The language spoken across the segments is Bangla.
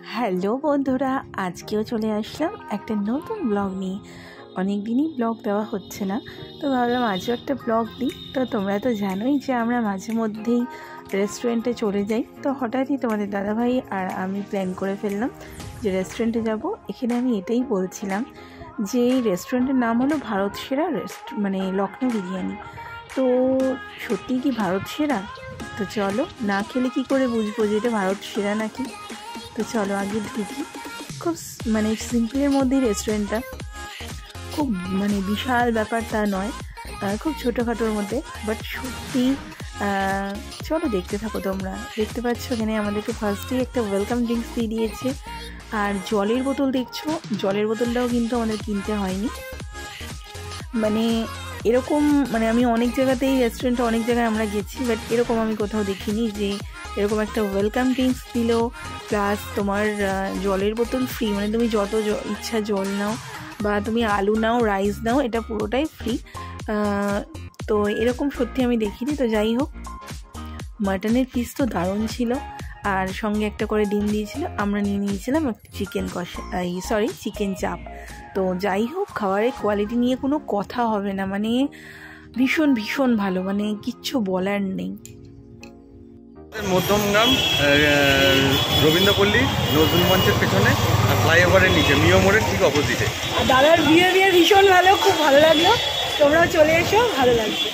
হ্যালো বন্ধুরা, আজকেও চলে আসলাম একটা নতুন ব্লগ নিয়ে। অনেক দিনই ব্লগ দেওয়া হচ্ছে না, তো ভাবলাম আজও একটা ব্লগ দিই। তো তোমরা তো জানোই যে আমরা মাঝে মধ্যেই রেস্টুরেন্টে চলে যাই। তো হঠাৎই তোমাদের দাদাভাই আর আমি প্ল্যান করে ফেললাম যে রেস্টুরেন্টে যাব। এখানে আমি এটাই বলছিলাম যে এই রেস্টুরেন্টের নাম হলো ভারত সেরা মানে লখনৌ বিরিয়ানি। তো সত্যিই কি ভারত সেরা? তো চলো, না খেলে কি করে বুঝবো যে এটা ভারত সেরা নাকি। তো চলো আগে ঢুকি। খুব মানে সিম্পলের মধ্যেই রেস্টুরেন্টটা, খুব মানে বিশাল ব্যাপার তা নয়, খুব ছোটোখাটোর মধ্যে, বাট সত্যি চলো দেখতে থাকো। তোমরা দেখতে পাচ্ছ এখানে আমাদেরকে ফার্স্টেই একটা ওয়েলকাম ড্রিঙ্কস দিয়ে দিয়েছে। আর জলের বোতল দেখছো, জলের বোতলটাও কিন্তু আমাদের কিনতে হয়নি। মানে এরকম মানে আমি অনেক জায়গাতেই রেস্টুরেন্টে অনেক জায়গায় আমরা গেছি, বাট এরকম আমি কোথাও দেখিনি যে এরকম একটা ওয়েলকাম ড্রিঙ্কস দিল প্লাস তোমার জলের বোতল ফ্রি। মানে তুমি যত ইচ্ছা জল নাও বা তুমি আলু নাও, রাইস নাও, এটা পুরোটাই ফ্রি। তো এরকম সত্যি আমি দেখিনি। তো যাই হোক, মাটনের পিস তো দারুণ ছিল, আর সঙ্গে একটা করে ডিম দিয়েছিল। আমরা নিয়ে নিয়েছিলাম একটা চিকেন কষা, চিকেন চাপ। তো যাই হোক, খাবারের কোয়ালিটি নিয়ে কোনো কথা হবে না, মানে ভীষণ ভীষণ ভালো, মানে কিচ্ছু বলার নেই। মধ্যমগ্রাম রবীন্দ্রপল্লী নজরুল মঞ্চের পেছনে ফ্লাইওভারের নিচে মিও মোড়ের ঠিক অপোজিটে। দাদার বিহেভিয়ার ভীষণ ভালো, খুব ভালো লাগলো। তোমরাও চলে এসো, ভালো লাগবে।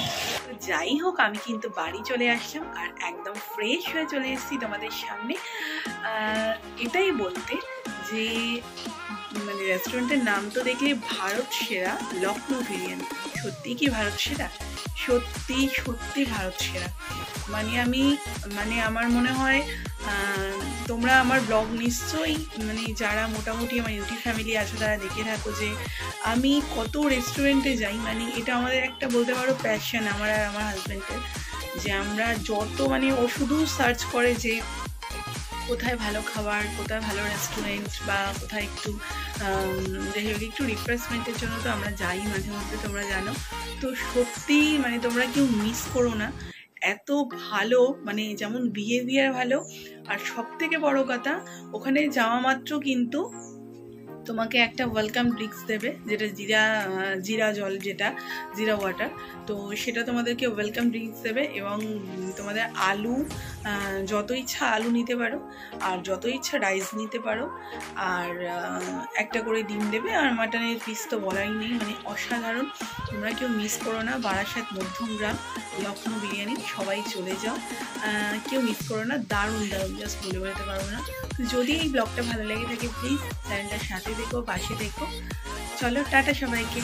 যাই হোক, আমি কিন্তু বাড়ি চলে আসলাম আর একদম ফ্রেশ হয়ে চলে এসেছি তোমাদের সামনে। এটাই বলতে যে মানে রেস্টুরেন্টের নাম তো দেখলে ভারত সেরা লখনৌ বিরিয়ানি। সত্যি কি ভারত সেরা? সত্যি সত্যি ভারত সেরা। মানে আমার মনে হয় তোমরা আমার ব্লগ নিশ্চয়ই মানে যারা মোটামুটি আমার ইউটিউব ফ্যামিলি আছে তারা দেখে থাকো যে আমি কত রেস্টুরেন্টে যাই। মানে এটা আমাদের একটা বলতে পারো প্যাশন, আমার আর আমার হাজব্যান্ডের, যে আমরা যত মানে ও শুধু সার্চ করে যে কোথায় ভালো খাবার, কোথায় ভালো রেস্টুরেন্ট, বা কোথায় একটু যাই হোক একটু রিফ্রেশমেন্টের জন্য তো আমরা যাই মাঝে মধ্যে, তোমরা জানো। তো সত্যি মানে তোমরা কেউ মিস করো না, এত ভালো, মানে যেমন বিহেভিয়ার ভালো, আর সব থেকে বড় কথা ওখানে যাওয়া মাত্র কিন্তু তোমাকে একটা ওয়েলকাম ড্রিঙ্কস দেবে, যেটা জিরা জল, যেটা জিরা ওয়াটার। তো সেটা তোমাদেরকে ওয়েলকাম ড্রিঙ্কস দেবে, এবং তোমাদের আলু যত ইচ্ছা আলু নিতে পারো, আর যত ইচ্ছা রাইস নিতে পারো, আর একটা করে ডিম দেবে, আর মাটনের পিস তো বলাই নেই, মানে অসাধারণ। তোমরা কেউ মিস করো না, বারাসাত মধ্যমগ্রাম লখনৌ বিরিয়ানি, সবাই চলে যাও, কেউ মিস করো না। দারুণ দারুণ, জাস্ট বলে বলতে পারবো না। তো যদি এই ব্লগটা ভালো লেগে থাকে প্লিজ চ্যানেলটার সাথে দেখো, পাশে দেখো। চলো টাটা সবাইকে।